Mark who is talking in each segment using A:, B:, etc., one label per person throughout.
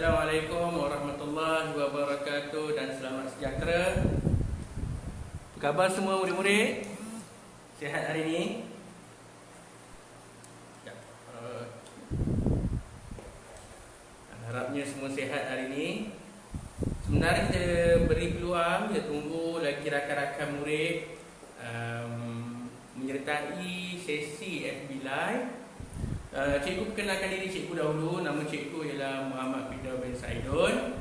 A: Assalamualaikum warahmatullahi wabarakatuh dan selamat sejahtera. Apa khabar semua murid-murid? Sihat hari ini? Ya. Harapnya semua sihat hari ini. Sebenarnya kita beri peluang, kita tunggu lagi rakan-rakan murid menyertai sesi FB Live. Cikgu perkenalkan diri cikgu dahulu. Nama cikgu ialah Muhammad Fida bin Saidun.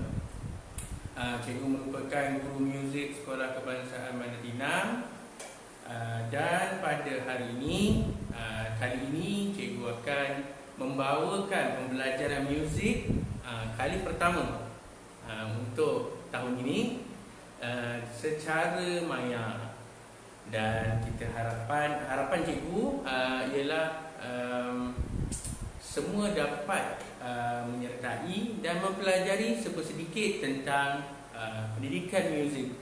A: Cikgu merupakan guru muzik Sekolah Kebangsaan Bandar Tinang. Dan pada hari ini, kali ini cikgu akan membawakan pembelajaran muzik kali pertama untuk tahun ini secara maya. Dan kita harapan cikgu ialah semua dapat menyertai dan mempelajari sedikit tentang pendidikan muzik.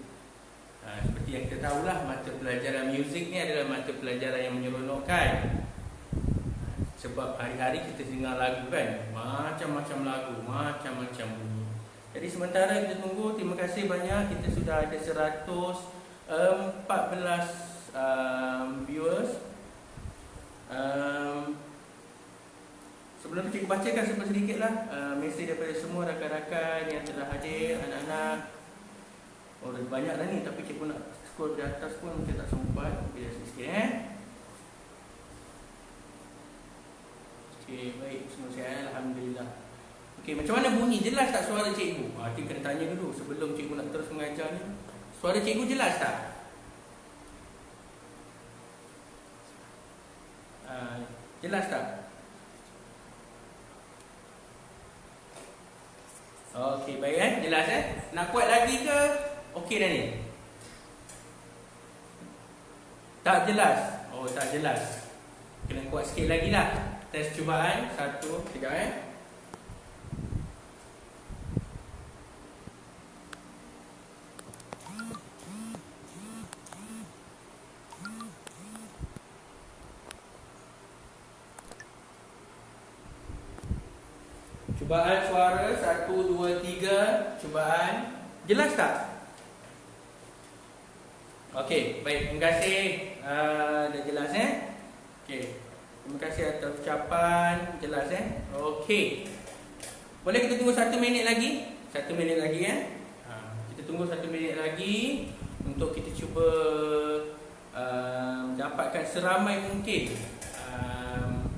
A: Seperti yang kita tahulah, mata pelajaran muzik ni adalah mata pelajaran yang menyeronokkan. Sebab hari-hari kita dengar lagu kan, macam-macam lagu, macam-macam bunyi. Jadi sementara kita tunggu, terima kasih banyak. Kita sudah ada 114 viewers. Sebelum cikgu bacakan sedikitlah mesej daripada semua rakan-rakan yang telah hadir, anak-anak. Oh, dah banyak dah ni, tapi cikgu nak scroll di atas pun mungkin tak sempat. Biar sikit Okey, baik, semua sihat, alhamdulillah. Okey, macam mana bunyi? Jelas tak suara cikgu? Nanti kena tanya dulu sebelum cikgu nak terus mengajar ni. Suara cikgu jelas tak? Jelas tak? Okey, baik jelas Nak kuat lagi ke? Okey dah ni? Tak jelas? Oh, tak jelas. Kena kuat sikit lagi lah. Tes cubaan. 1, 3 Cubaan suara 1, 2, 3. Cubaan. Jelas tak? Okey, baik. Terima kasih. Dah jelas Okey. Terima kasih atas ucapan. Jelas Okey. Boleh kita tunggu 1 minit lagi? 1 minit lagi Kita tunggu 1 minit lagi untuk kita cuba dapatkan seramai mungkin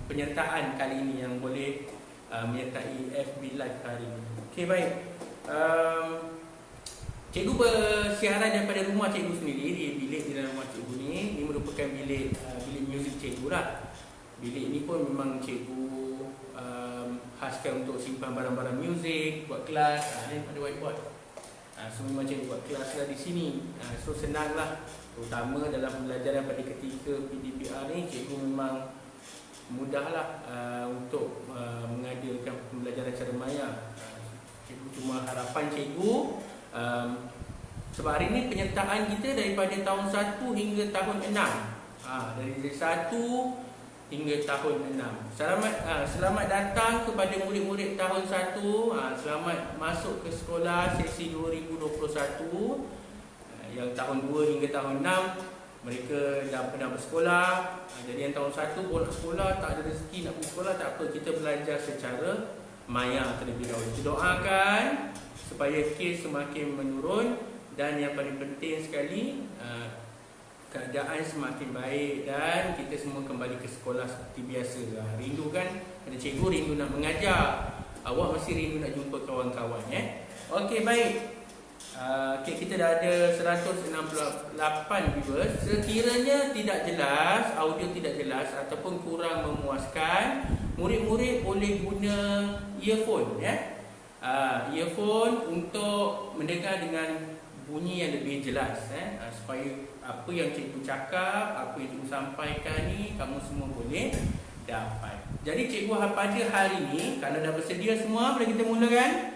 A: penyertaan kali ini yang boleh menyertai FB Live hari ini. Okey, baik. Cikgu bersiaran daripada rumah cikgu sendiri, di bilik di dalam rumah cikgu ni. Ini merupakan bilik muzik cikgu lah. Bilik ni pun memang cikgu khaskan untuk simpan barang-barang muzik, buat kelas. Ni ada whiteboard. So memang cikgu buat kelas lah di sini. So senang lah. Terutama dalam pembelajaran pada ketika PDPR ni, cikgu memang mudahlah untuk mengadakan pembelajaran secara maya. Cikgu cuma harapan cikgu sebab hari ini penyertaan kita daripada tahun 1 hingga tahun 6. Dari 1 hingga tahun 6. Selamat datang kepada murid-murid tahun 1. Selamat masuk ke sekolah sesi 2021. Yang tahun 2 hingga tahun 6 mereka dah pernah bersekolah. Jadi yang tahun 1 pun nak sekolah, tak ada rezeki nak pergi sekolah, tak apa, kita belajar secara maya terlebih dahulu. Kita doakan supaya kes semakin menurun. Dan yang paling penting sekali, keadaan semakin baik dan kita semua kembali ke sekolah seperti biasa. Rindu kan? Ada cikgu rindu nak mengajar, awak masih rindu nak jumpa kawan-kawan Okey, baik. Kita dah ada 168 viewers. Sekiranya tidak jelas, audio tidak jelas ataupun kurang memuaskan, murid-murid boleh guna earphone earphone untuk mendengar dengan bunyi yang lebih jelas supaya apa yang cikgu cakap, apa yang cikgu sampaikan ni kamu semua boleh dapat. Jadi cikgu pada hari ni, kalau dah bersedia semua, boleh kita mulakan?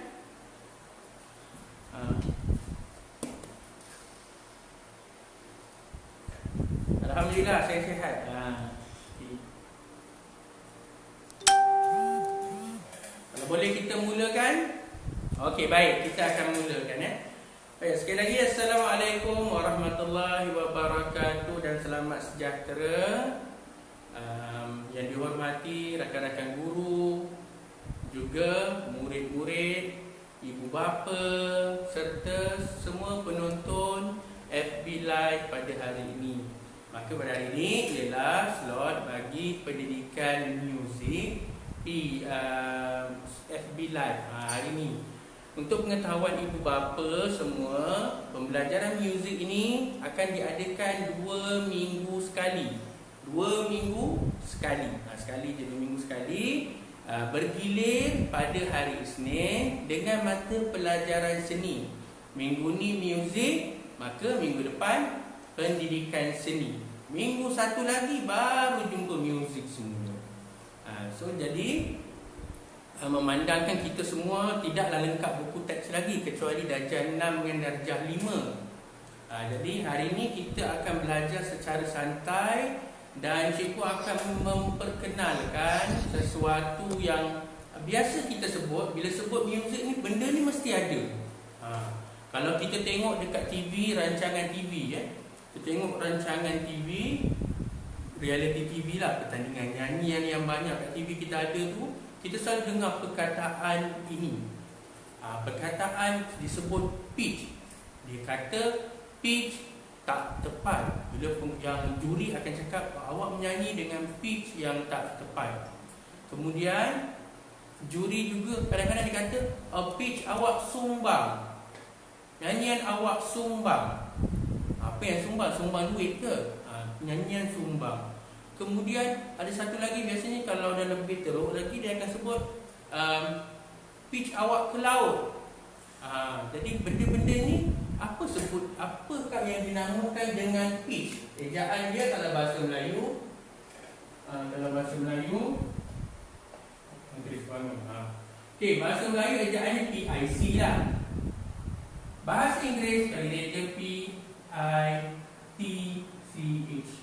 A: Alhamdulillah, saya sihat. Kalau boleh kita mulakan. Okey, baik. Kita akan mulakan ya. Baik, sekali lagi Assalamualaikum warahmatullahi wabarakatuh dan selamat sejahtera. Yang dihormati rakan-rakan guru, juga murid-murid, ibu bapa serta semua penonton FB Live pada hari ini. Maka pada hari ini ialah slot bagi pendidikan muzik di FB Live hari ini. Untuk pengetahuan ibu bapa semua, pembelajaran muzik ini akan diadakan 2 minggu sekali. 2 minggu sekali. Sekali je 2 minggu sekali. Bergilir pada hari Isnin dengan mata pelajaran seni. Minggu ni muzik, maka minggu depan pendidikan seni. Minggu satu lagi baru jumpa muzik semua. So jadi memandangkan kita semua tidaklah lengkap buku teks lagi kecuali darjah 6 dengan darjah 5. Jadi hari ini kita akan belajar secara santai dan cikgu akan memperkenalkan sesuatu yang biasa kita sebut. Bila sebut muzik ni, benda ni mesti ada. Kalau kita tengok dekat TV, rancangan TV kita tengok rancangan TV, reality TV lah, pertandingan nyanyian yang banyak kat TV kita ada tu, kita selalu dengar perkataan ini. Perkataan disebut pitch. Dia kata pitch tak tepat. Bila yang juri akan cakap awak menyanyi dengan pitch yang tak tepat. Kemudian juri juga kadang-kadang dia kata pitch awak sumbang. Nyanyian awak sumbang. Apa yang sumbang? Sumbang duit ke? Nyanyian sumbang. Kemudian ada satu lagi, biasanya kalau dah lebih teruk lagi dia akan sebut pitch awak ke laut. Jadi benda-benda ni apakah yang dinamakan dengan pitch? Ejaan dia kalau bahasa Melayu, Okey, bahasa Melayu ejaannya PIC lah. Bahasa Inggeris kalau dia PITCH.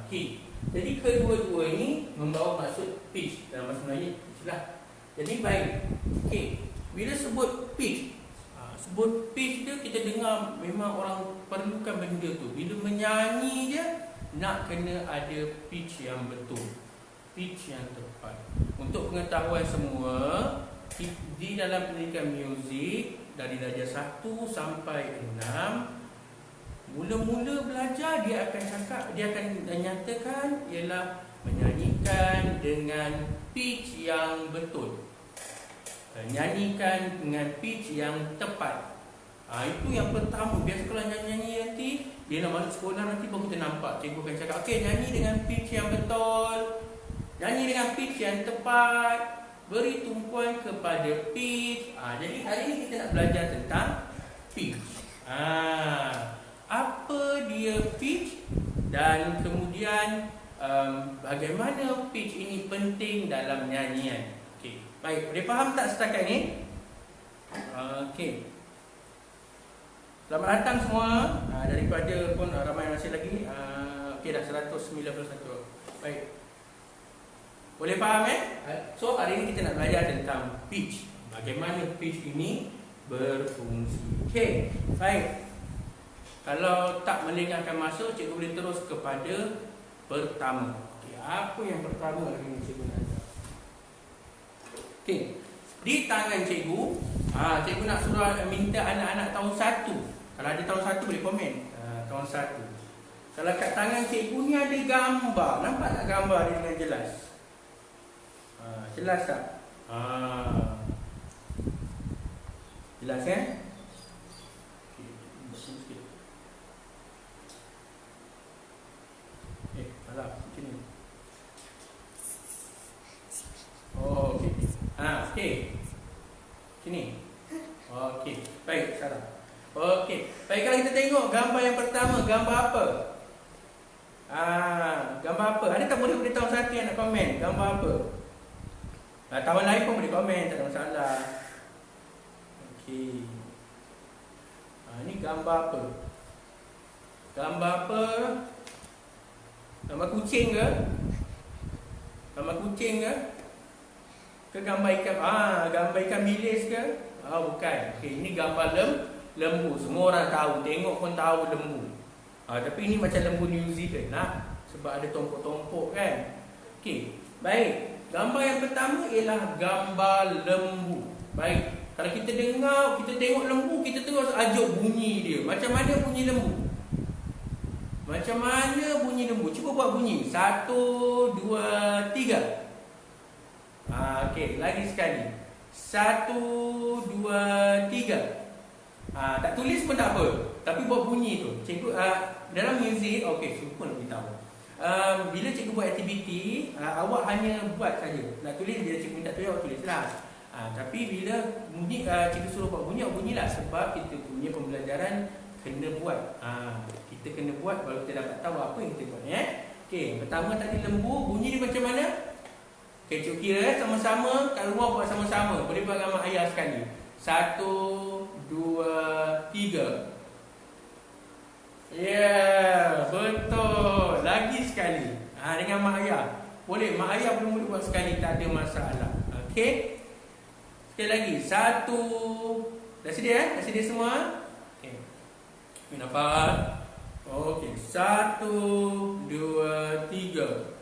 A: Okey. Jadi kedua-dua ini membawa maksud pitch dalam bahasa Melayu. Jadi baik. Okey. Bila sebut pitch, sebut pitch dia, kita dengar memang orang perlukan benda tu. Bila menyanyi je nak kena ada pitch yang betul, pitch yang tepat. Untuk pengetahuan semua, di dalam pendidikan muzik dari darjah 1 sampai 6, mula-mula belajar dia akan nyatakan ialah menyanyikan dengan pitch yang betul. Nyanyikan dengan pitch yang tepat. Itu yang pertama. Biasa kalau nyanyi nanti, dia nak masuk sekolah nanti pun kita nampak cikgu akan cakap, okey, nyanyi dengan pitch yang betul, nyanyi dengan pitch yang tepat, beri tumpuan kepada pitch. Jadi hari ini kita nak belajar tentang pitch. Apa dia pitch dan kemudian bagaimana pitch ini penting dalam nyanyian. Okey, baik, boleh faham tak setakat ni? Okey. Selamat datang semua. Daripada pun ramai masih lagi. Okey, dah 191. Baik. Boleh faham So hari ini kita nak belajar tentang pitch. Bagaimana pitch ini berfungsi. Okey, baik. Kalau tak melengahkan masa, cikgu boleh terus kepada pertama. Okey, apa yang pertama hari ini cikgu nak ajar? Okey, di tangan cikgu, cikgu nak suruh minta anak-anak tahun 1. Kalau ada tahun 1 boleh komen. Tahun 1. Kalau kat tangan cikgu ni ada gambar. Nampak tak gambar dia dengan jelas? Jelas tak? Jelas kan? Alah, macam ni. Oh, okey. Okey. Sini. Okey. Baik, Sarah. Okey. Baik, kalau kita tengok gambar yang pertama, gambar apa? Gambar apa? Ada tak boleh tahun 1 yang nak komen? Gambar apa? Tahun lain pun boleh komen, tak ada masalah. Okey. Ini gambar apa? Gambar apa? Gambar kucing ke? Gambar kucing ke? Ke gambar ikan? Gambar ikan bilis ke? Bukan. Okey, ini gambar lembu. Semua orang tahu, tengok pun tahu lembu. Tapi ini macam lembu New Zealand lah, sebab ada tompok-tompok kan. Okey, baik. Gambar yang pertama ialah gambar lembu. Baik. Kalau kita dengar, kita tengok lembu, kita terus ajuk bunyi dia. Macam mana bunyi lembu? Macam mana bunyi lembu? Cuba buat bunyi. 1, 2, 3. Okey, lagi sekali. 1, 2, 3. Tak tulis pun tak apa, tapi buat bunyi tu. Cikgu dalam muzik, okey, super nak beritahu. Bila cikgu buat aktiviti, awak hanya buat saja. Nak tulis, bila cikgu minta tulis, awak tulislah. Tapi bila bunyi, cikgu suruh buat bunyi, awak bunyilah. Sebab kita punya pembelajaran kena buat. Kita kena buat baru kita dapat tahu apa yang kita buat. Okey, pertama tadi lembu, bunyi dia macam mana? Okey, cikgu kira sama-sama, kat rumah buat sama-sama. Boleh buat dengan mak ayah sekali. 1, 2, 3. Ya, betul. Lagi sekali. Dengan mak ayah. Boleh, mak ayah belum boleh buat sekali, tak ada masalah. Okey. Sekali lagi. 1. Dah sedia? Dah sedia semua? Okey. Ambil nafas. Okey. 1, 2, 3.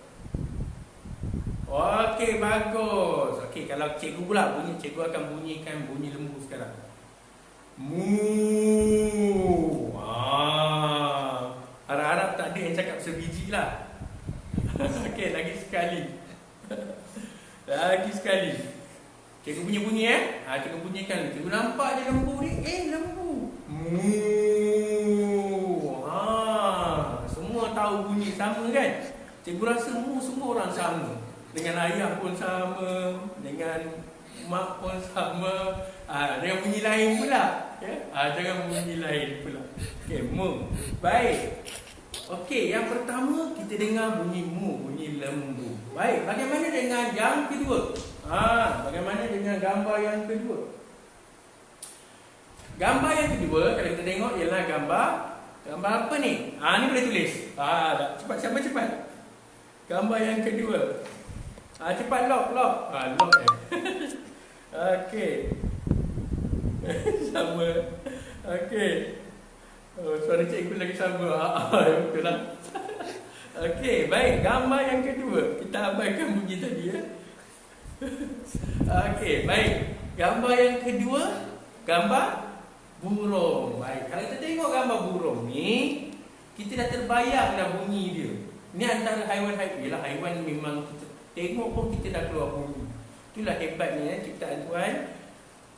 A: Okey, bagus. Okey, kalau cikgu pula bunyi, cikgu akan bunyikan bunyi lembu sekarang. Mu. Harap-harap tak ada yang cakap sebiji lah. Okey, lagi sekali. Lagi sekali. Cikgu bunyi-bunyi cikgu bunyikan. Cikgu nampak je lembu ni. Lembu. Mu. Semua tahu bunyi sama kan? Cikgu rasa semua orang sama. Dengan ayah pun sama, dengan mak pun sama, dengan bunyi lain pula. Jangan bunyi lain pula. Okey, mu. Baik. Okey, yang pertama kita dengar bunyi mu, bunyi lembu. Baik, bagaimana dengan yang kedua? Bagaimana dengan gambar yang kedua? Gambar yang kedua, kalau kita tengok ialah gambar apa ni? Ni boleh tulis. Cepat, siapa cepat? Gambar yang kedua. Cepat lock. Lock Okey. Sama. Okey. Suara cikgu lagi sama. Betul lah. Okey, baik. Gambar yang kedua. Kita abaikan bunyi tadi Okey, baik. Gambar yang kedua, gambar burung. Baik. Kalau kita tengok gambar burung ni, kita dah terbayang dah bunyi dia. Ni antara haiwan-haiwan. Yalah, haiwan memang kita tengok pun kita dah keluar bunyi. Itulah hebatnya ciptaan Tuhan.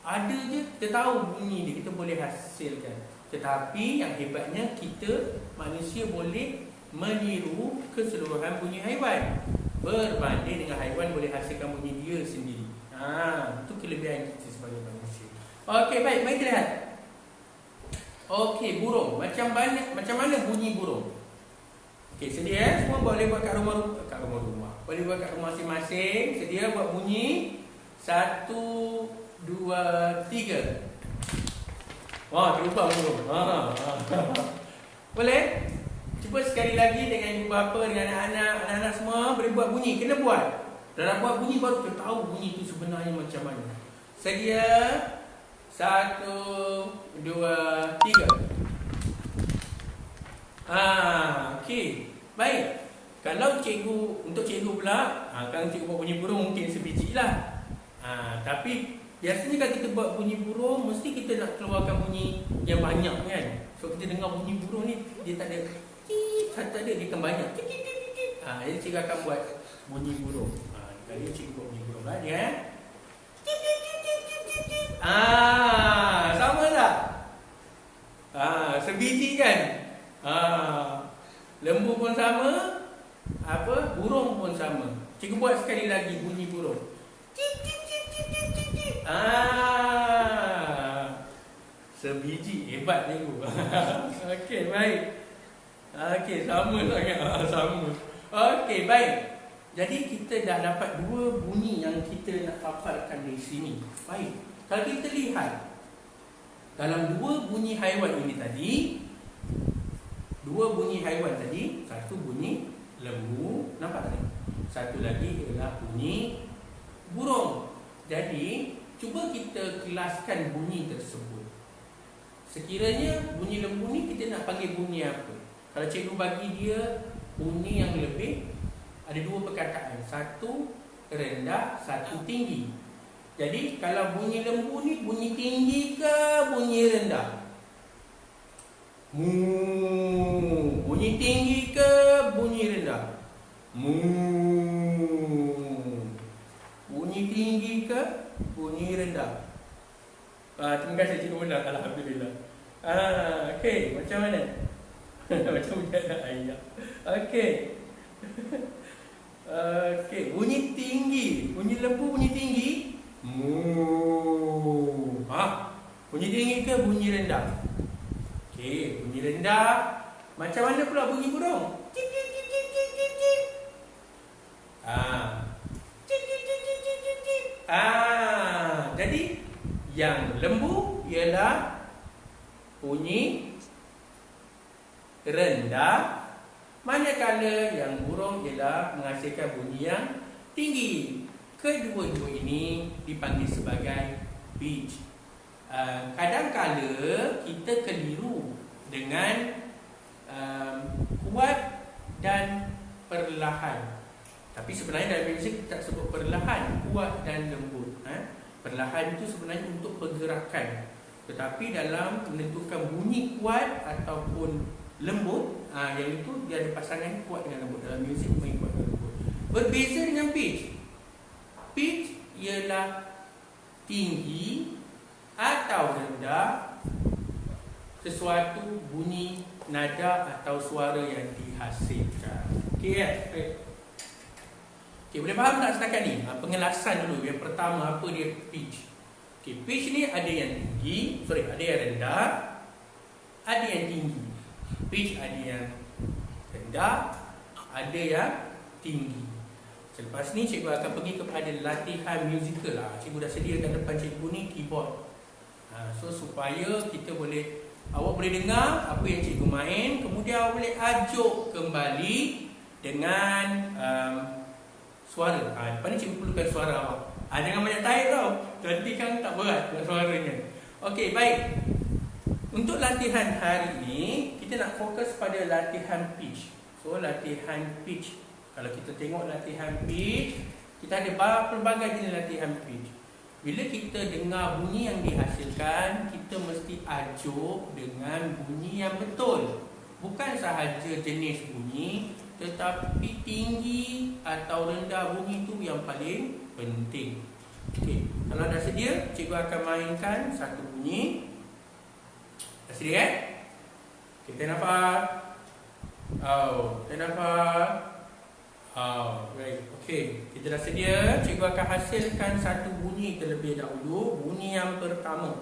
A: Ada je kita tahu bunyi dia, kita boleh hasilkan. Tetapi yang hebatnya kita manusia boleh meniru keseluruhan bunyi haiwan. Berbanding dengan haiwan boleh hasilkan bunyi dia sendiri. Itu kelebihan kita sebagai manusia. Okey, baik, mari kita lihat. Okey, burung. Macam mana bunyi burung? Okey, sedia semua boleh buat kat rumah. Boleh buat kat rumah masing-masing. Sedia buat bunyi. 1, 2, 3. Wah, terubah burung. Boleh? Cuba sekali lagi dengan ibu bapa, dengan anak-anak semua boleh buat bunyi. Kena buat. Dalam buat bunyi baru kita tahu bunyi itu sebenarnya macam mana. Sedia? 1, 2, 3. Okey. Baik. Kalau untuk cikgu pula, kalau cikgu buat bunyi burung mungkin sebiji lah. Tapi biasanya kalau kita buat bunyi burung, mesti kita nak keluarkan bunyi yang banyak kan. So kita dengar bunyi burung ni, dia tak ada dia akan banyak. Jadi cikgu akan buat bunyi burung. Kali cikgu buat bunyi burung lah dia. Sama tak? Sebiji kan? Lembu pun sama, burung pun sama. Cikgu buat sekali lagi bunyi burung. Sebiji, hebat cikgu. Okey, baik. Okey, sama sangat. Sama. Okey, baik. Jadi kita dah dapat dua bunyi yang kita nak hafalkan di sini. Baik. Kalau kita lihat dalam dua bunyi haiwan ini tadi, satu bunyi lembu, nampak tak? Satu lagi ialah bunyi burung. Jadi cuba kita kelaskan bunyi tersebut. Sekiranya bunyi lembu ni kita nak panggil bunyi apa? Kalau cikgu bagi dia bunyi yang lebih, ada dua perkataan. Satu rendah, satu tinggi. Jadi kalau bunyi lembu ni bunyi tinggi ke bunyi rendah? Mu. Bunyi tinggi ke bunyi rendah? Mu. Bunyi tinggi ke bunyi rendah? Terima kasih cikgu benar. Alhamdulillah. Okey, macam mana? Macam budak ayah. Okey. Okey, bunyi tinggi. Bunyi lembu bunyi tinggi. Mu. Bunyi tinggi ke bunyi rendah? Okey, bunyi rendah. Macam mana pula bunyi burung? Cip cip cip cip cip cip cip. Cip cip cip cip cip cip cip. Jadi yang lembu ialah bunyi rendah, manakala yang burung ialah menghasilkan bunyi yang tinggi. Kedua-dua ini dipanggil sebagai pitch. Kadang-kala kita keliru dengan kuat dan perlahan. Tapi sebenarnya dalam muzik tak sebut perlahan, kuat dan lembut. Perlahan itu sebenarnya untuk pergerakan. Tetapi dalam menentukan bunyi kuat ataupun lembut, yang itu dia ada pasangan kuat dengan lembut. Dalam muzik main kuat dan lembut. Berbeza dengan pitch. Pitch ialah tinggi atau rendah sesuatu bunyi, nada atau suara yang dihasilkan. Okey kan? Okey, boleh faham tak setakat ni? Pengelasan dulu. Yang pertama, apa dia pitch? Okey, pitch ni ada yang tinggi, ada yang rendah, ada yang tinggi. Pitch ada yang rendah, ada yang tinggi. Selepas ni cikgu akan pergi kepada latihan musical lah. Cikgu dah sediakan depan cikgu ni keyboard. So supaya kita boleh, awak boleh dengar apa yang cikgu main, kemudian awak boleh ajuk kembali dengan suara. Depan ni cikgu perlukan suara awak. Jangan banyak tarik tau. Nanti kan tak berat buat suaranya. Okey, baik. Untuk latihan hari ini, kita nak fokus pada latihan pitch. So, latihan pitch. Kalau kita tengok latihan pitch, kita ada pelbagai jenis latihan pitch. Bila kita dengar bunyi yang dihasilkan, kita mesti ajuk dengan bunyi yang betul. Bukan sahaja jenis bunyi, tetapi tinggi atau rendah bunyi itu yang paling penting. Okey, kalau dah sedia, cikgu akan mainkan satu bunyi. Dah sedia kan? Kita nampak. Kita nampak. Right. Okey, kita dah sedia. Cikgu akan hasilkan satu bunyi terlebih dahulu. Bunyi yang pertama.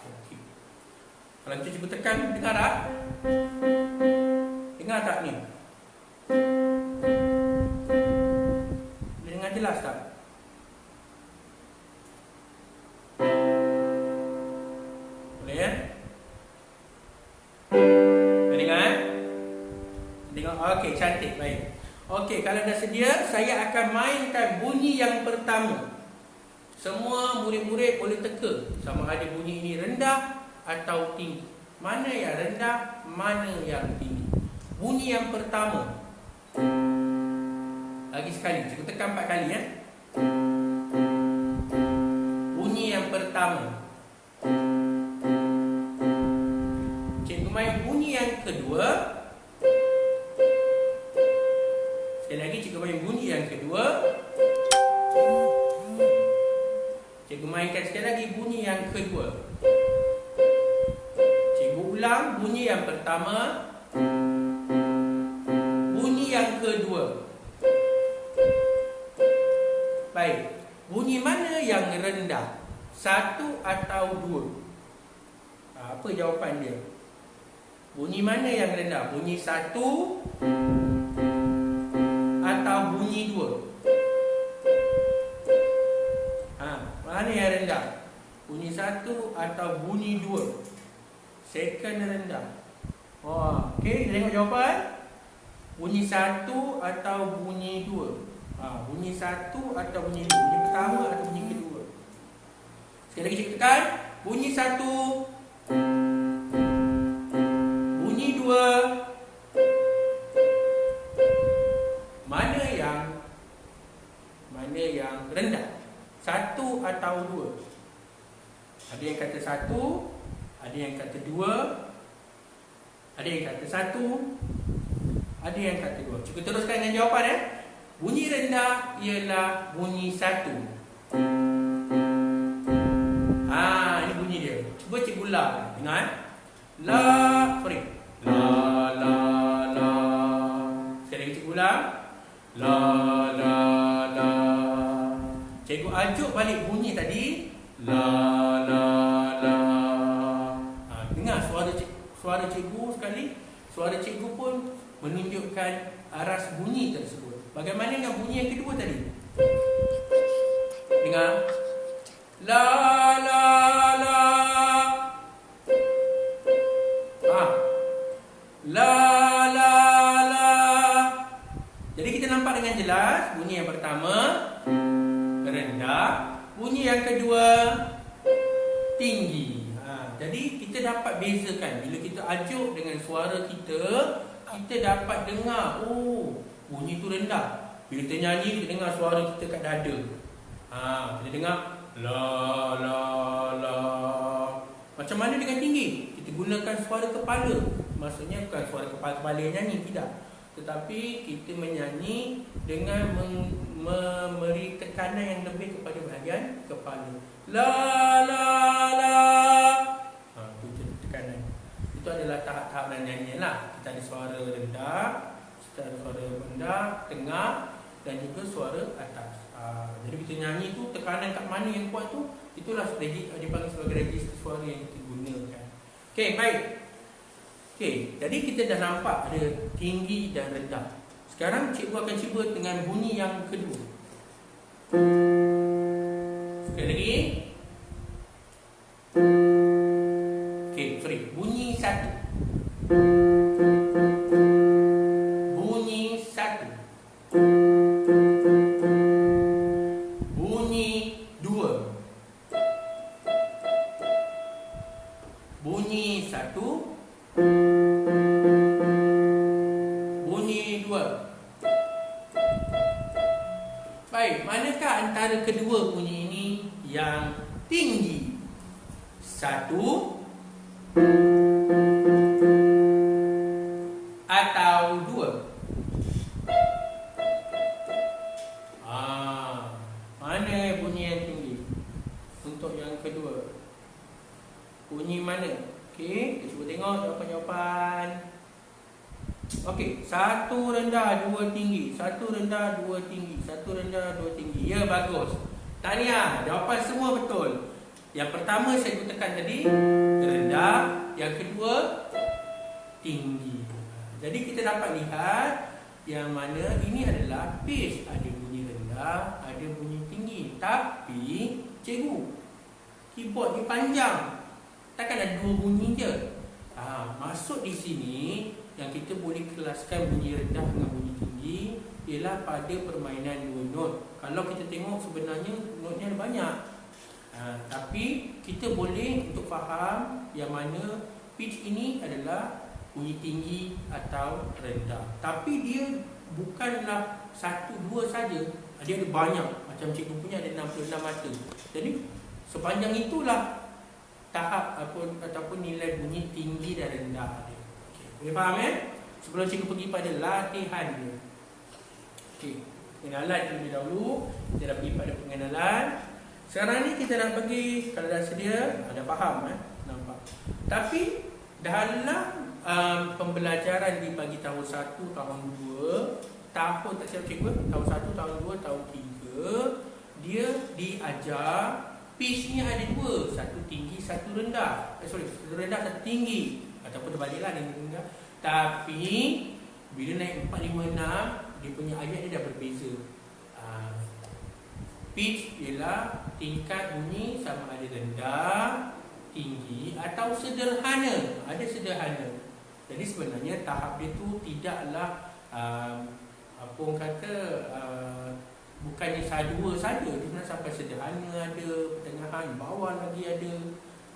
A: Okey. Kalau cikgu tekan, dengar tak? Dengar tak ni? Boleh dengar jelas tak? Boleh ya? Boleh dengar? Dengar. Okey, cantik, baik. Okey, kalau dah sedia, saya akan mainkan bunyi yang pertama. Semua murid-murid boleh teka sama ada bunyi ini rendah atau tinggi. Mana yang rendah, mana yang tinggi. Bunyi yang pertama. Lagi sekali, cikgu tekan 4 kali ya. Bunyi yang pertama. Cikgu main bunyi yang kedua. Sekali lagi cikgu main bunyi yang kedua. Cikgu mainkan sekali lagi bunyi yang kedua. Cikgu ulang bunyi yang pertama. Bunyi yang kedua. Baik. Bunyi mana yang rendah? Satu atau dua? Apa jawapan dia? Bunyi mana yang rendah? Bunyi satu atau bunyi dua? Mana yang rendah? Bunyi satu atau bunyi dua? Second rendah. Okey, kita tengok jawapan. Bunyi satu atau bunyi dua? Bunyi satu atau bunyi dua? Bunyi pertama atau bunyi kedua? Sekali lagi cikgu tekan. Bunyi 1, bunyi 2. Mana yang rendah? 1 atau 2? Ada yang kata 1, ada yang kata 2, ada yang kata 1, ada yang kata 2. Cikgu teruskan dengan jawapan. Bunyi rendah ialah bunyi 1. Ini bunyi dia. Cuba cikgu ulang. Dengar. La, sorry. La, la, la. Sekali lagi cikgu ulang. La, la, la. Cikgu ajuk balik bunyi tadi. La, la, la. Dengar suara cikgu sekali. Suara cikgu pun menunjukkan aras bunyi tersebut. Bagaimana dengan bunyi yang kedua tadi? Dengar. La, la, la. La, la, la. Jadi kita nampak dengan jelas bunyi yang pertama rendah, bunyi yang kedua tinggi. Jadi kita dapat bezakan. Bila kita ajuk dengan suara kita, kita dapat dengar, oh, bunyi tu rendah. Bila kita nyanyi, kita dengar suara kita kat dada. Kita dengar la, la, la. Macam mana dengan tinggi? Kita gunakan suara kepala. Maksudnya bukan suara kepala yang nyanyi, tidak. Tetapi kita menyanyi dengan memberi tekanan yang lebih kepada bahagian kepala. La, la, la. Itu tekanan. Itu adalah tahap-tahap nyanyian lah. Kita ada suara rendah, kita ada suara rendah, tengah dan juga suara atas. Jadi kita nyanyi tu tekanan kat mana yang kuat tu, itulah dipanggil sebagai register suara yang kita gunakan. Okey, baik. Okey, jadi kita dah nampak ada tinggi dan rendah. Sekarang cikgu akan cuba dengan bunyi yang kedua. Sekali lagi. Okey, sorry. Bunyi 1. Bunyi 1. Bunyi 2. Bunyi 1. Bunyi 2. Baik, manakah antara kedua bunyi ini yang tinggi? 1 atau 2? Mana bunyi yang tinggi? Untuk yang kedua, bunyi mana? Okey, kita cuba tengok jawapan-jawapan. Okey, 1 rendah, 2 tinggi. 1 rendah, 2 tinggi. 1 rendah, 2 tinggi. Ya, bagus. Tahniah, jawapan semua betul. Yang pertama saya tekan tadi rendah, yang kedua tinggi. Jadi kita dapat lihat yang mana ini adalah pitch. Ada bunyi rendah, ada bunyi tinggi. Tapi cikgu, keyboard ni panjang. Takkan ada 2 bunyi je. Maksud di sini yang kita boleh kelaskan bunyi rendah dengan bunyi tinggi ialah pada permainan 2 not. Kalau kita tengok sebenarnya notnya ada banyak. Tapi kita boleh untuk faham yang mana pitch ini adalah bunyi tinggi atau rendah. Tapi dia bukanlah 1, 2 saja. Dia ada banyak. Macam cikgu punya ada 66 mata. Jadi sepanjang itulah tahap ataupun nilai bunyi tinggi dan rendah dia. Okay. Boleh faham Sebelum cikgu pergi pada latihan dia. Okey, pengenalan terlebih dahulu. Kita dah pergi pada pengenalan. Sekarang ni kita nak pergi, kalau dah sedia, ada faham nampak. Tapi dalam pembelajaran di bagi tahun 1, tahun 2, tahun tak siap cikgu, tahun 1, tahun 2, tahun 3, dia diajar pitch-nya ada 2, satu tinggi, satu rendah. Satu rendah, satu tinggi. Ataupun terbaliklah dia rendah. Tapi bila naik 4, 5, 6, dia punya ayat dia dah berbeza. Pitch ialah tingkat bunyi sama ada rendah, tinggi atau sederhana. Ada sederhana. Jadi sebenarnya tahap dia tu tidaklah apa orang kata bukannya dua saja, dia sebenarnya sampai sederhana ada, pertengahan, bawah lagi ada.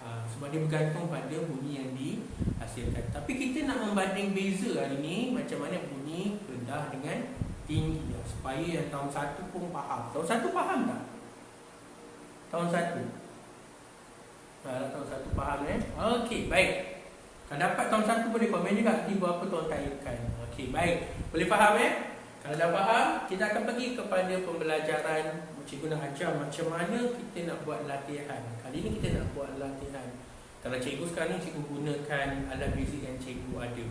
A: Sebab dia bergantung pada bunyi yang dihasilkan. Tapi kita nak membanding beza hari ni macam mana bunyi rendah dengan tinggi, supaya yang tahun 1 pun faham. Tahun 1 faham tak? Tahun 1 tahun 1 faham Okey, baik. Kalau dapat tahun 1 boleh komen juga tiba apa tuan tanyakan. Okey, baik. Boleh faham Kalau dah faham, kita akan pergi kepada pembelajaran. Cikgu nak ajar macam mana kita nak buat latihan. Kali ni kita nak buat latihan. Kalau cikgu sekarang ni, cikgu gunakan alat muzik yang cikgu ada.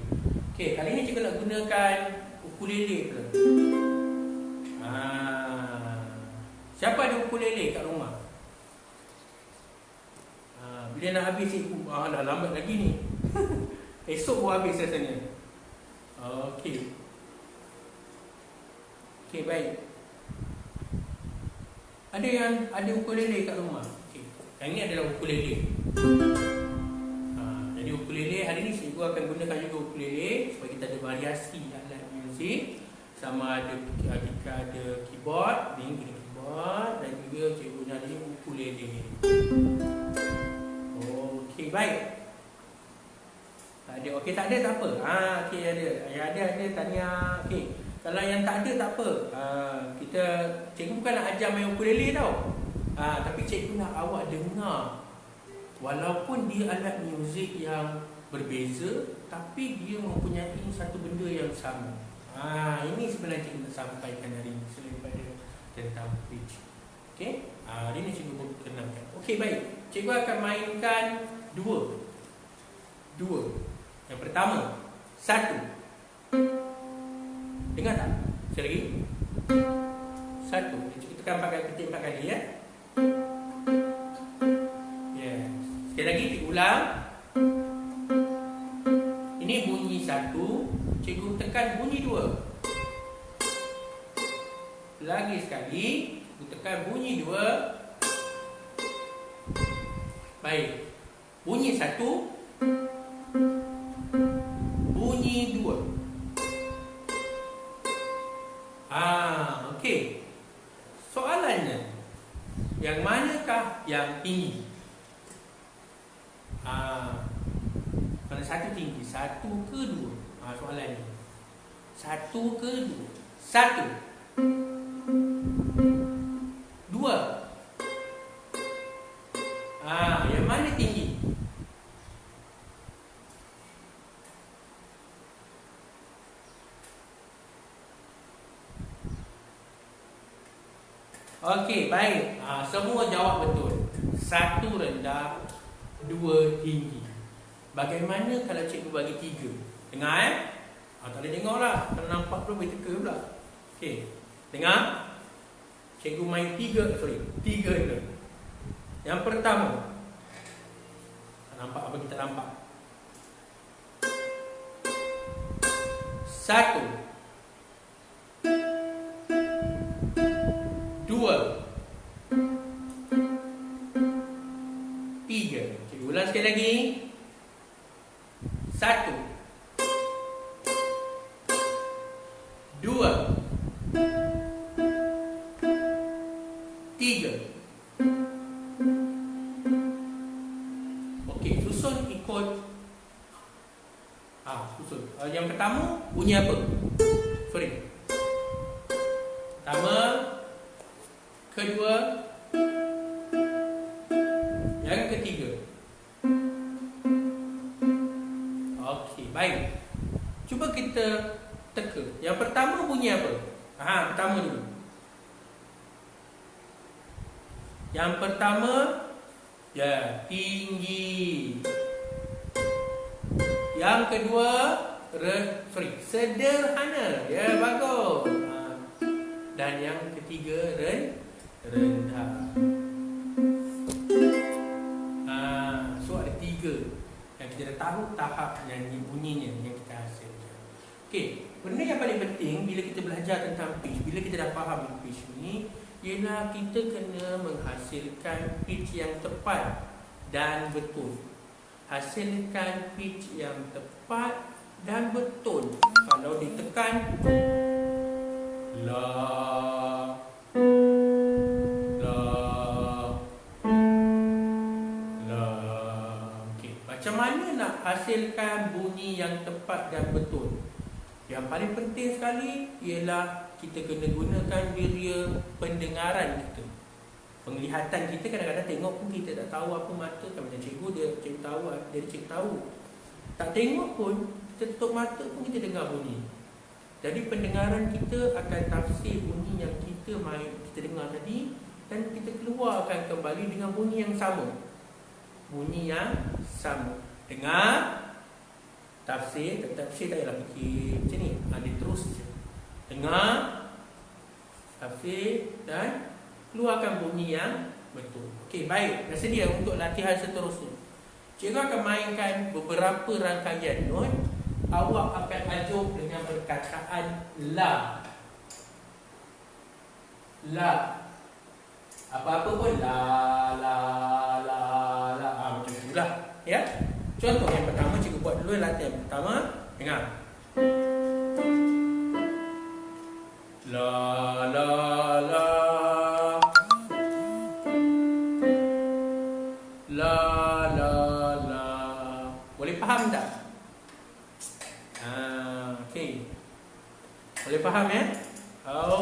A: Okey, kali ni cikgu nak gunakan ukulele pula. Siapa ada ukulele kat rumah? Bila nak habis cikgu, dah lambat lagi ni. Esok baru habis rasanya. Okey. Okey, baik. Ada yang ada ukulele kat rumah? Okey. Yang ni adalah ukulele. Jadi ukulele hari ni cikgu akan gunakan juga ukulele supaya kita ada variasi alat muzik. Sama ada kita ada keyboard, ni guna keyboard, dan juga cikgu guna ni ukulele. Okey, baik. Tak ada. Okey, tak ada tak apa. Okey, ada. Yang ada tanya. Okey. Kalau yang tak ada tak apa. Cikgu bukan nak ajar main ukulele tau. Tapi cikgu nak awak dengar. Walaupun dia alat muzik yang berbeza, tapi dia mempunyai satu benda yang sama. Ini sebenarnya cikgu nak sampaikan hari ini selain pada tentang pitch. Okey. Hari ini cikgu berkenalkan. Okey, baik. Cikgu akan mainkan dua. Yang pertama, 1. Dengar tak? Sekali lagi. 1. Kita tekan 4 kali, ketik 4 kali Yes. Sekali lagi kita ulang. Ini bunyi 1. Cikgu tekan bunyi 2. Lagi sekali, cikgu tekan bunyi 2. Baik. Bunyi 1. Bunyi 2. Okey. Soalannya, yang manakah yang tinggi? Mana 1 tinggi? 1 ke 2? Soalannya. 1 ke 2? 1. 2. Yang mana tinggi? Okey, baik. Semua jawab betul. 1 rendah, 2 tinggi. Bagaimana kalau cikgu bagi 3? Dengar tak boleh dengar lah. Kalau nampak tu boleh teka pula. Okey, dengar. Cikgu main 3 tu. Yang pertama, tak nampak apa kita nampak. 1, 2, 3. Cikgu ulang sekali lagi. 1, 2, 3. Okey, susun ikut. Susun. Yang pertama bunyi apa? Pertama, kedua, yang ketiga. Okey, baik. Cuba kita teka. Yang pertama bunyi apa? Pertama dulu. Yang pertama, tinggi. Yang kedua, sederhana. Bagus. Dan yang ketiga, rendah. So ada 3 yang kita dah tahu tahap nyanyi bunyinya yang kita hasilkan. Okey, benda yang paling penting bila kita belajar tentang pitch, bila kita dah faham pitch ni, ialah kita kena menghasilkan pitch yang tepat dan betul. Hasilkan pitch yang tepat dan betul. Kalau ditekan la hasilkan bunyi yang tepat dan betul. Yang paling penting sekali ialah kita kena gunakan deria pendengaran kita. Penglihatan kita kadang-kadang tengok pun kita tak tahu apa mata kan, macam cikgu tahu, dia cikgu tahu. Tak tengok pun, kita tutup mata pun kita dengar bunyi. Jadi pendengaran kita akan tafsir bunyi yang kita dengar tadi, dan kita keluarkan kembali dengan bunyi yang sama. Bunyi yang sama. Dengar, tafsir tak payahlah fikir macam ni. Dia terus je. Dengar, tafsir dan keluarkan bunyi yang betul. Okey, baik. Dah sedia untuk latihan seterusnya. Cikgu akan mainkan beberapa rangkaian not. Awak akan ajuk dengan perkataan la. La. Apa-apa pun la. Macam itulah. Ya. Contoh yang pertama, cikgu buat dulu latihan pertama. Dengar. La. Boleh faham tak? Okey. Boleh faham ya?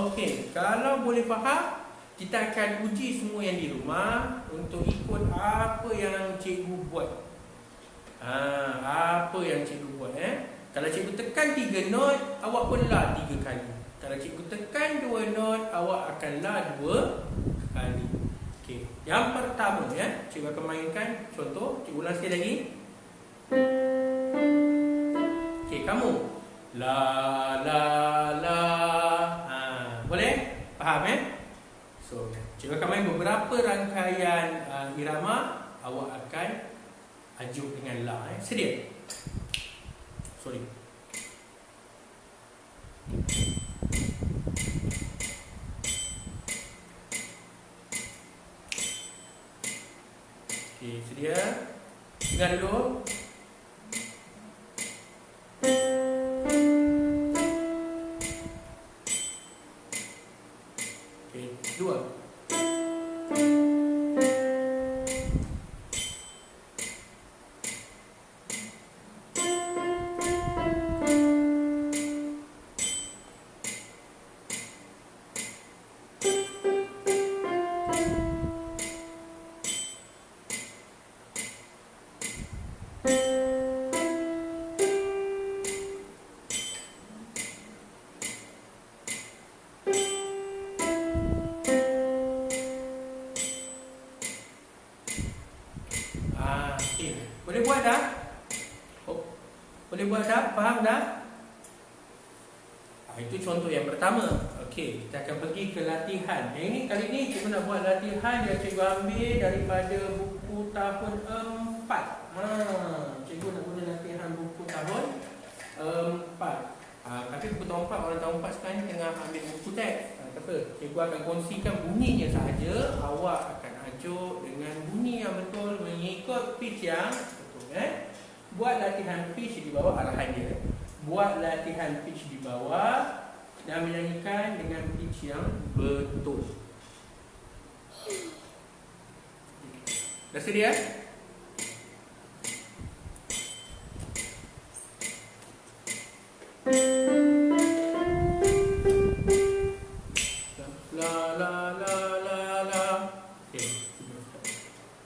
A: Okey. Kalau boleh faham, kita akan uji semua yang di rumah untuk ikut apa yang cikgu buat. Apa yang cikgu buat Kalau cikgu tekan 3 not, awak pun la 3 kali. Kalau cikgu tekan 2 not, awak akan la 2 kali. Okey. Yang pertama cikgu akan mainkan contoh. Cikgu ulang sekali lagi. Okey, kamu la. Boleh? Faham So, cikgu akan main beberapa rangkaian irama. Awak akan ajuk dengan la. Sedia? Sorry. Okey, sedia? Dengar dulu. Okey, 2. Boleh buat dah? Boleh buat dah? Faham dah? Itu contoh yang pertama. Okey, kita akan pergi ke latihan. Yang ini kali ni cikgu nak buat latihan yang cikgu ambil daripada buku tahun 4. Cikgu nak guna latihan buku tahun 4. Tapi buku tahun 4, orang tahun 4 sekarang ni tengah ambil buku teks. Tak apa, cikgu akan kongsikan bunyinya sahaja. Awak akan ajuk dengan bunyi yang betul mengikut pitch yang Buat latihan pitch di bawah arahan dia. Buat latihan pitch di bawah dan menyanyikan dengan pitch yang betul. Dah sedia?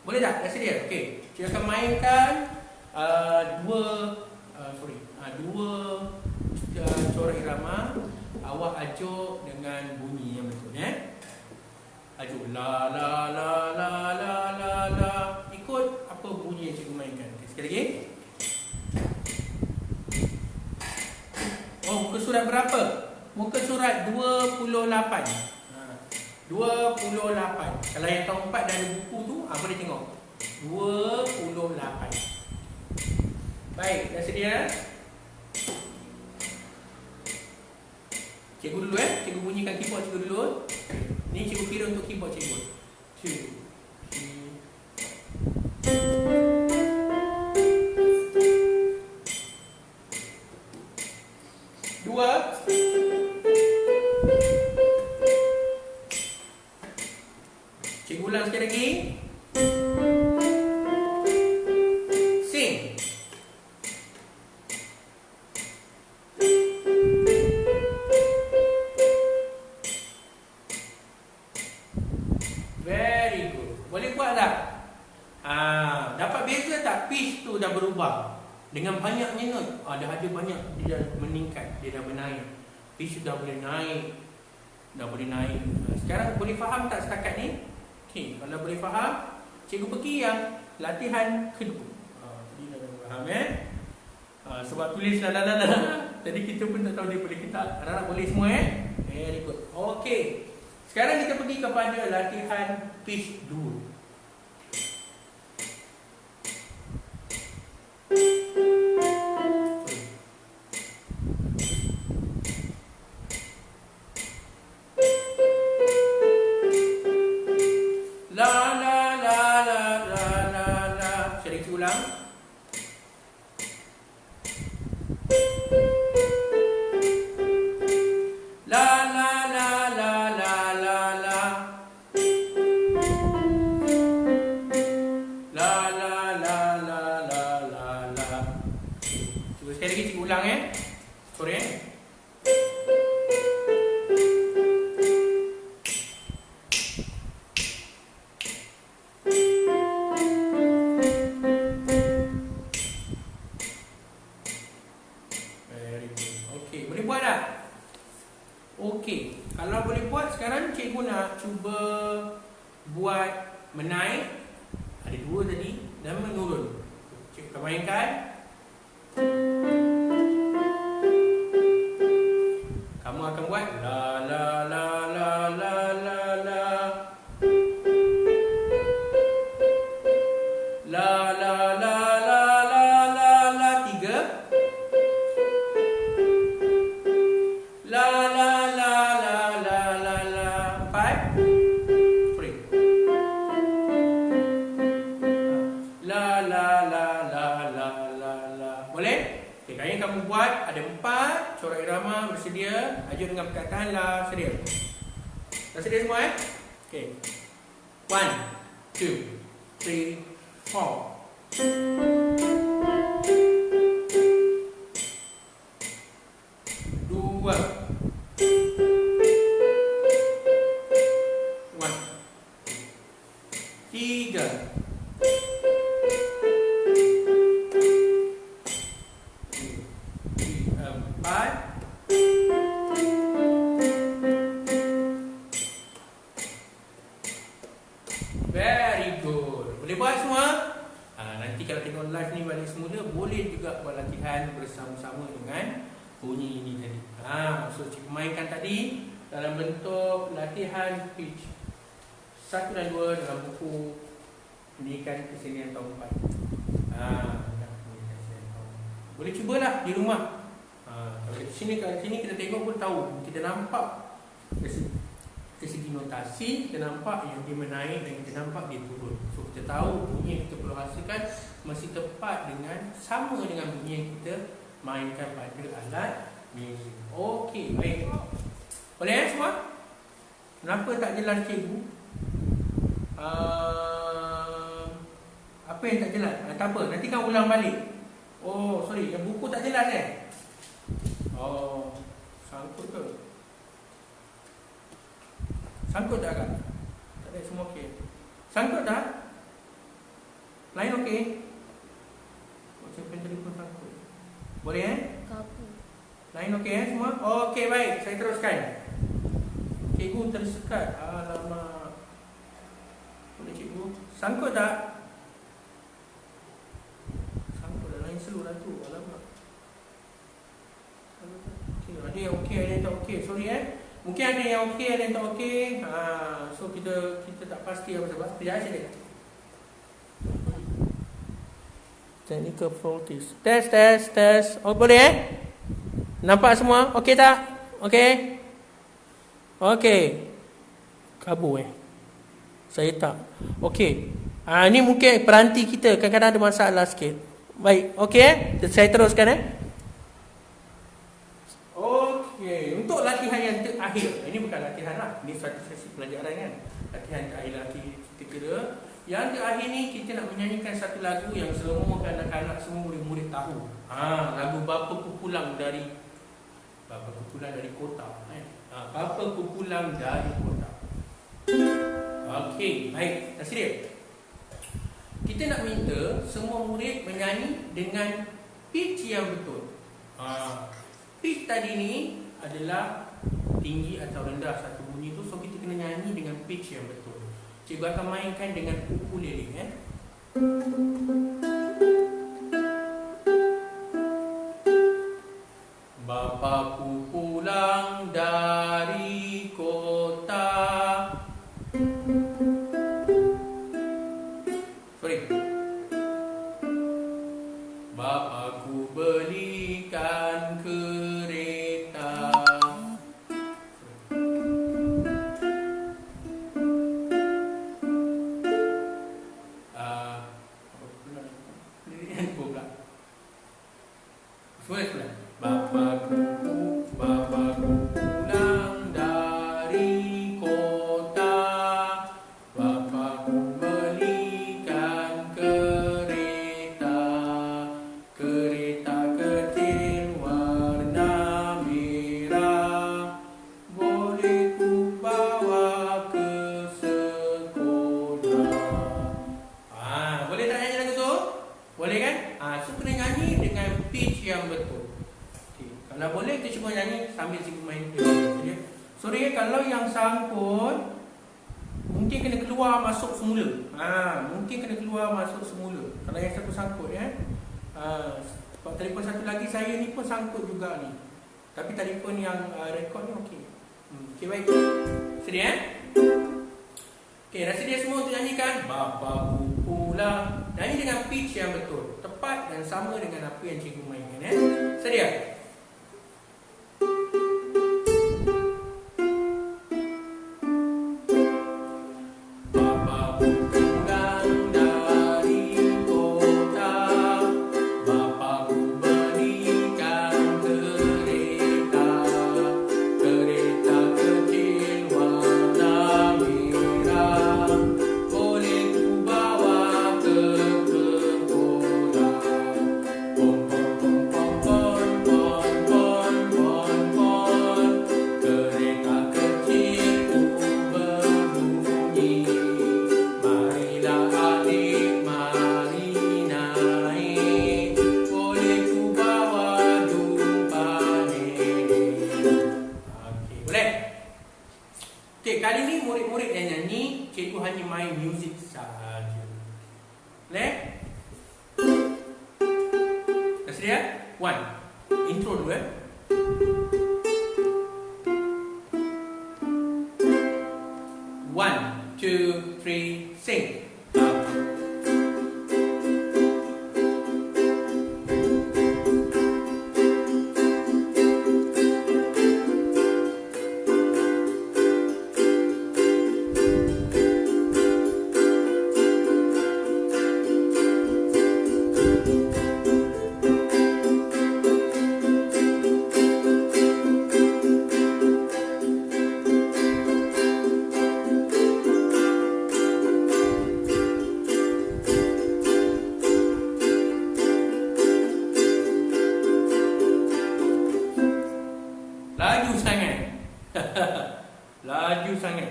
A: Boleh tak? Dah sedia? Okey. Kita akan mainkan dua corak irama. Awak ajuk dengan bunyi yang betul Ajuk la. Ikut apa bunyi yang cikgu mainkan. Okay, sekali lagi. Muka surat berapa? Muka surat 28. 28. Kalau yang tahun 4 dah ada buku tu, boleh tengok. 28. Baik, dah sedia? Cikgu dulu Cikgu bunyikan keyboard cikgu dulu. Ni cikgu kira untuk keyboard cikgu. 2. 2. Cikgu ulang sekali lagi. Sing. Boleh buat tak? Dapat beza tak? Pitch tu dah berubah. Dengan banyaknya note, dah ada banyak, dia dah meningkat, dia dah menaik. Pitch dah boleh naik. Sekarang boleh faham tak setakat ni? Okey, kalau boleh faham, cikgu pergi yang latihan kedua. Jadi dah faham sebab tulis la. Jadi kita pun tak tahu dia boleh kita. Anak-anak boleh semua very good. Okey. Sekarang kita pergi kepada latihan pitch 2. Kalau boleh buat, sekarang cikgu nak cuba buat menaik. Ada 2 tadi dan menurun. Cikgu mainkan. Kamu akan buat la la la la la la la. La la la la la la la. 3. La la la la la la la. 5. Break. La la la la la la la. Boleh? Okay, kali kamu buat ada 4 corak irama bersedia. Ajuk dengan perkataan la. Sedia? Dah sedia semua Okay. 1, 2, 3, 4. 3, 4. Very good. Boleh buat semua? Nanti kalau tengok live ni balik semula, boleh juga buat latihan bersama-sama dengan bunyi ini tadi. So cikgu mainkan tadi dalam bentuk latihan pitch 1 dan 2 dalam buku Pendidikan Kesenian tahun 4. Boleh cubalah di rumah. Kalau kat sini kita tengok pun tahu, kita nampak dari segi notasi, kita nampak yang dia menaik dan kita nampak dia turun. So kita tahu bunyi yang kita perlu hasilkan masih tepat dengan sama dengan bunyi yang kita mainkan pada alat muzik. Okey, baik. Boleh semua? Kenapa tak jelas cikgu? Apa yang tak jelas? Tak apa, nanti kan ulang balik. Oh, sorry, yang buku tak jelas Oh, sangkut ke? Sangkut tak kak? Tak ada, semua okey. Sangkut tak? Lain okey? Simpan telefon sangkut. Boleh
B: Kapu.
A: Lain okey semua? Okey, baik, saya teruskan. Cikgu tersekat. Alamak. Boleh cikgu? Sangkut tak? Sangkut dah, lain seluruh tu. Alamak. Okay. Ada yang okey, ada yang tak okey. Sorry Mungkin ada yang okey, ada yang tak okey. So kita tak pasti apa sebab. Sekejap saja. Technical faulties. Test. Oh, boleh Nampak semua? Okey tak? Okey. Kabur Saya tak. Okey. Ni mungkin peranti kita kadang-kadang ada masalah sikit. Baik, okey. Saya teruskan Okey, untuk latihan yang terakhir. Ini bukan latihan lah. Ini satu sesi pelajaran kan. Latihan terakhir kita kira. Yang terakhir ni kita nak menyanyikan satu lagu yang semua kanak-kanak semua murid-murid tahu. Lagu Bapa Ku Pulang dari Kota. Bapa Ku Pulang dari Kota. Okey, baik. Dah sedia? Kita nak minta semua murid menyanyi dengan pitch yang betul. Pitch tadi ni adalah tinggi atau rendah satu bunyi tu, so kita kena nyanyi dengan pitch yang betul. Cikgu akan mainkan dengan ukulele. Bapakku pulang dari kota. Sorry. Bapakku belikan kereta. Semua. Bapakku pulang dari kota. Bapakku belikan kereta. Kereta kecil warna merah. Boleh ku bawa ke sekolah. Boleh tak nyanyi lagu tu? Boleh kan? So kena nyanyi dengan pitch yang betul. Kalau boleh kita cuba nyanyi sambil cikgu main dulu. Sorry, kalau yang sangkut mungkin kena keluar masuk semula. Mungkin kena keluar masuk semula. Kalau yang satu sangkut sebab telefon satu lagi saya ni pun sangkut juga ni. Tapi telefon yang rekod ni okey. Okey, baik. Sedia Okey, dah sedia semua untuk nyanyikan? Bapakku pulang. Nyanyi dengan pitch yang betul, tepat dan sama dengan apa yang cikgu mainkan. Sedia? Okey, kali ni murid-murid yang nyanyi, cikgu hanya main muzik sahaja. Boleh? Dah sedia? One. Intro dulu One, two, three, sing. Laju sangat. Laju sangat.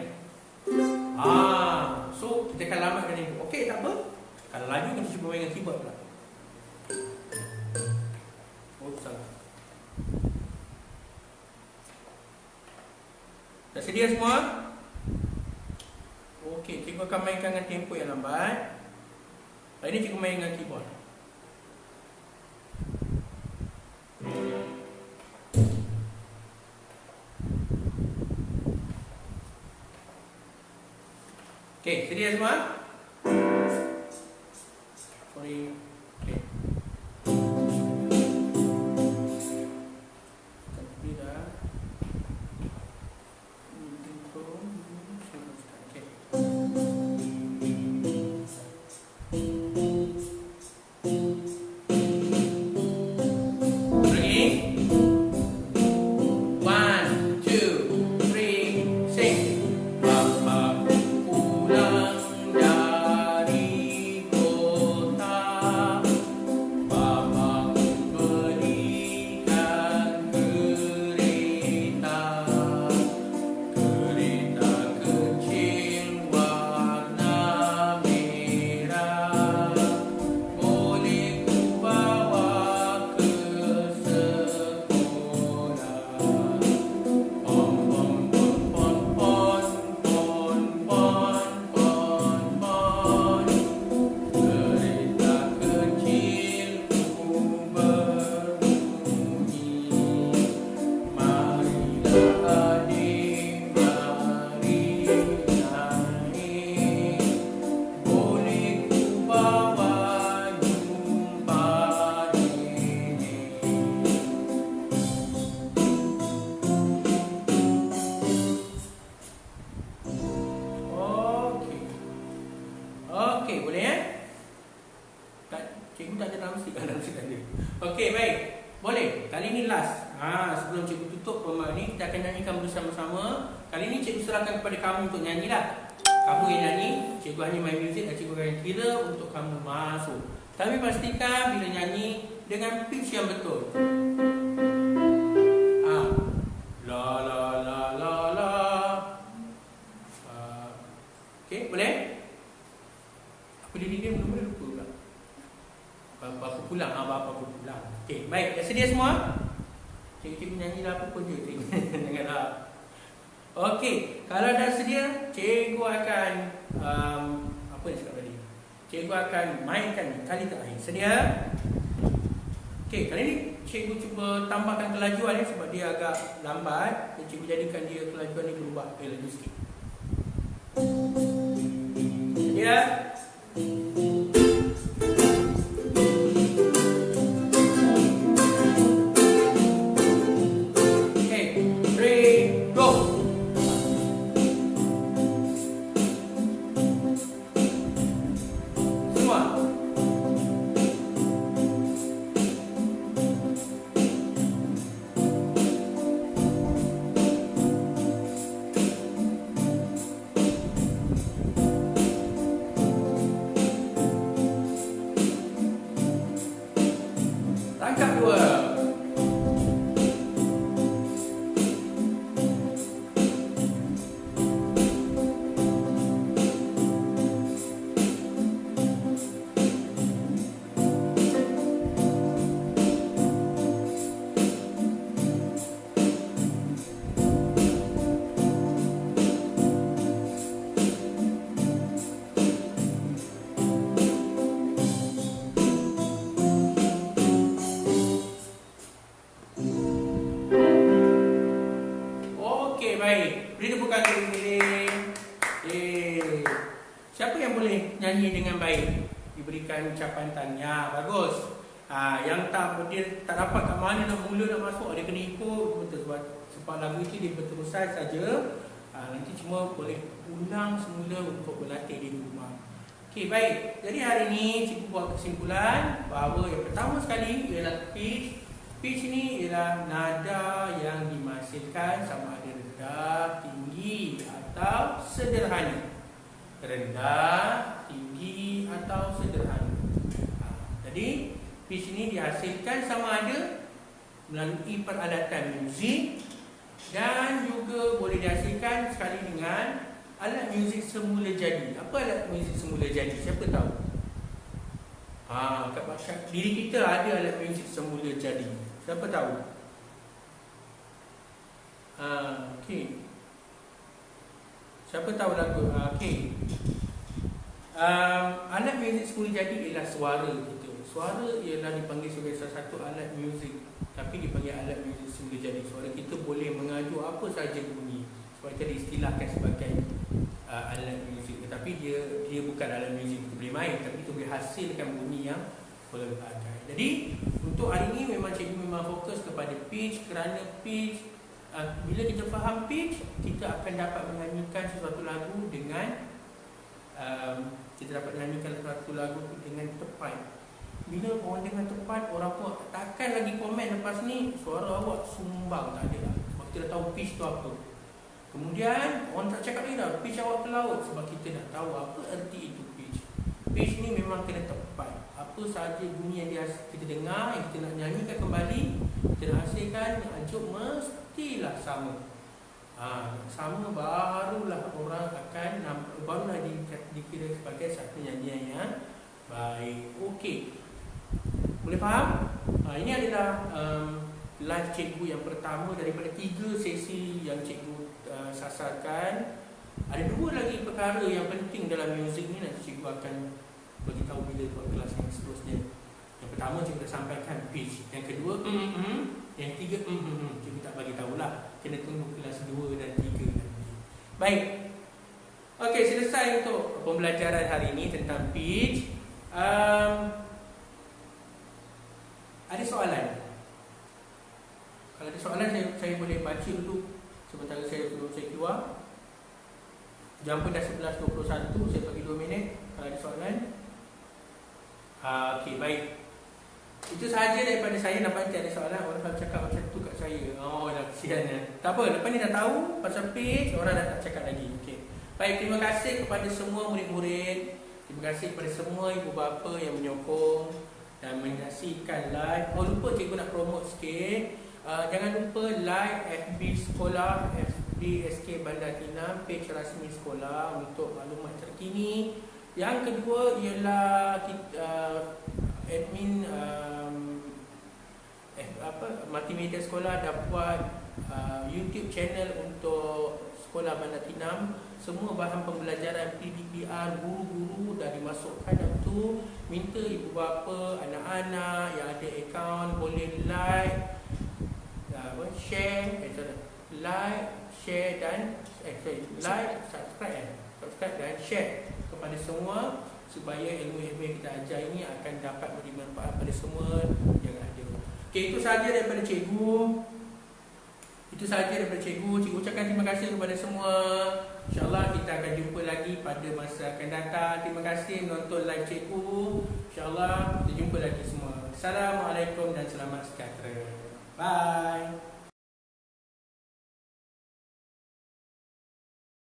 A: So kita akan lamakan tempo. Okey, tak apa. Kalau laju kita cuba main dengan keyboard pula. Salah. Dah sedia semua? Okey, cikgu akan mainkan dengan tempo yang lambat. Hari ni cikgu main dengan keyboard. Okey, sedia semua? Sorry. Okey. Tapi dah. Okey. Bapakku pulang dari kota. Okey, boleh ya? Cikgu tak ada nama mesti kan mesti ada. Okey, baik. Boleh. Kali ni last. Sebelum cikgu tutup permainan ni, kita akan nyanyikan bersama-sama. Kali ni cikgu serahkan kepada kamu untuk nyanyilah. Kamu yang nyanyi, cikgu hanya main muzik dan cikgu akan kira untuk kamu masuk. Tapi pastikan bila nyanyi dengan pitch yang betul. La la la la la. Okey, boleh? Apa dia belum boleh lupa pula. Bapa aku pulang, bapa aku pulang. Okey, baik. Dah sedia semua? Cikgu nyanyilah apa pun je. Janganlah. Okey, kalau dah sedia, cikgu akan apa yang cakap tadi? Cikgu akan mainkan kali terakhir. Sedia? Okey, kali ni cikgu cuba tambahkan kelajuan ya, sebab dia agak lambat. Dan cikgu jadikan dia kelajuan ni berubah laju sikit. Sedia? Baik, beri tepukan keliling. Siapa yang boleh nyanyi dengan baik? Diberikan ucapan tanya. Bagus. Yang tak dapat kat mana nak mula nak masuk, dia kena ikut betul sebab lagu itu dia berterusan saja. Nanti cuma boleh ulang semula untuk berlatih di rumah. Okey, baik. Jadi hari ini cikgu buat kesimpulan bahawa yang pertama sekali ialah pitch. Pitch ini ialah nada yang dimaksudkan sama ada rendah, tinggi atau sederhana. Rendah, tinggi atau sederhana. Jadi pitch ini dihasilkan sama ada melalui peralatan muzik dan juga boleh dihasilkan sekali dengan alat muzik semula jadi. Apa alat muzik semula jadi? Siapa tahu? Kat diri kita ada alat muzik semula jadi. Siapa tahu? Okey. Siapa tahu lagu? Okey. Alat muzik semula jadi ialah suara kita. Suara ialah dipanggil sebagai salah satu alat muzik, tapi dipanggil alat muzik semula jadi. Suara kita boleh mengaju apa saja bunyi. Sebab itu diistilahkan sebagai alat muzik. Tetapi dia bukan alat muzik kita boleh main, tapi itu boleh hasilkan bunyi yang pelbagai. Jadi untuk hari ini memang cikgu fokus kepada pitch, kerana pitch, bila kita faham pitch, kita akan dapat menyanyikan sesuatu lagu dengan tepat. Bila orang dengan tepat, orang pun takkan lagi komen lepas ni suara awak sumbang, tak ada lah. Sebab kita dah tahu pitch tu apa. Kemudian orang tak cakap lagi dah pitch awak ke laut, sebab kita dah tahu apa erti itu pitch. Pitch ni memang kena tepat. Apa sahaja bunyi yang kita dengar, yang kita nak nyanyikan kembali, kita nak hasilkan ajuk mestilah sama. Sama barulah orang barulah dikira sebagai satu nyanyian yang baik. Okey, boleh faham? Ini adalah live cikgu yang pertama daripada 3 sesi yang cikgu sasarkan. Ada 2 lagi perkara yang penting dalam muzik ni, nanti cikgu akan beritahu bila buat kelas yang seterusnya. Yang pertama cikgu dah sampaikan pitch, yang kedua yang ketiga cikgu tak bagi tahulah, kena tunggu kelas 2 dan 3 nanti. Baik. Okey, selesai untuk pembelajaran hari ini tentang pitch. Ada soalan? Kalau ada soalan, saya boleh baca dulu sementara saya keluar. Jam pun dah 11.21, saya bagi 2 minit. Kalau ada soalan. Okey, baik. Itu sahaja daripada saya. Nampak tak ada soalan. Orang selalu cakap macam tu kat saya. Oh dah, kesiannya. Tak apa, lepas ni dah tahu pasal page, orang dah tak cakap lagi. Okey. Baik, terima kasih kepada semua murid-murid. Terima kasih kepada semua ibu bapa yang menyokong dan menyaksikan live. Oh, lupa cikgu nak promote sikit. Jangan lupa like FB sekolah, FB SK Bandar Tinam, page rasmi sekolah untuk maklumat terkini. Yang kedua ialah admin multimedia sekolah dah buat YouTube channel untuk sekolah Bandar Tinam. Semua bahan pembelajaran PDPR, guru-guru dah dimasukkan dalam tu. Minta ibu bapa, anak-anak yang ada akaun boleh like, share, subscribe dan share kepada semua supaya ilmu-ilmu yang kita ajar ini akan dapat beri manfaat pada semua yang ada. Okey, itu sahaja daripada cikgu. Cikgu ucapkan terima kasih kepada semua. InsyaAllah kita akan jumpa lagi pada masa akan datang. Terima kasih menonton live cikgu. InsyaAllah kita jumpa lagi semua. Assalamualaikum dan selamat sejahtera. Bye.